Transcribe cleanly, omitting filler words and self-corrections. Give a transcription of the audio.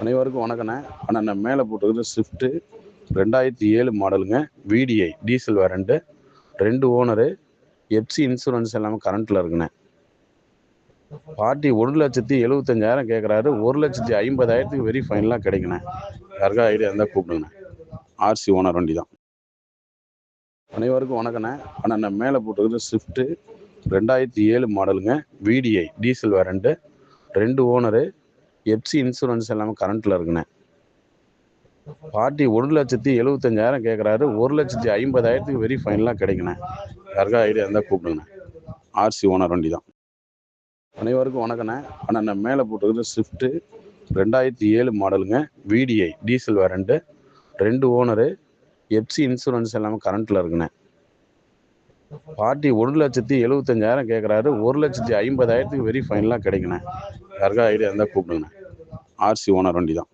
அனைவருக்கும் வணக்கண்ணே. ஆனால் நான் மேலே போட்டுக்கிறது ஸ்விஃப்ட்டு 2007 மாடலுங்க. VDI diesel variant, 2 owner, FC insurance எல்லாமே கரண்ட்டில் இருக்குண்ணே. பார்ட்டி 1,75,000 கேட்குறாரு. 1,50,000 வெரி ஃபைனலாக கிடைக்குண்ணே. யாருக்கா ஐடியா இருந்தால் கூப்பிடுங்கண்ணே. RC ஓனர் வண்டி தான். அனைவருக்கும் வணக்கண்ணே. ஆனால் நான் மேலே போட்டுக்கிறது ஸ்விஃப்ட்டு 2007 மாடலுங்க. VDI diesel variant, 2 owner, FC insurance எல்லாமே கரண்ட்டில் இருக்குண்ணே. பார்ட்டி 1,75,000 கேட்குறாரு. 1,50,000 வெரி ஃபைனலாக கிடைக்குண்ணே. யாருக்கா ஐடியா இருந்தால் கூப்பிடுங்கண்ணே. RC ஓனர் வண்டி தான். அனைவருக்கும் வணக்கண்ணே. ஆனால் நான் மேலே போட்டுக்கிறது ஸ்விஃப்ட்டு 2007 மாடலுங்க. VDI diesel variant, 2 owner, FC insurance எல்லாமே கரண்ட்டில் இருக்குண்ணே. பார்ட்டி 1,75,000 கேட்குறாரு. 1,50,000 வெரி ஃபைனலாக கிடைக்குண்ணே. யாருக்கா ஐடியா இருந்தால் கூப்பிடுங்கண்ணே. RC ஓனர் வண்டி தான்.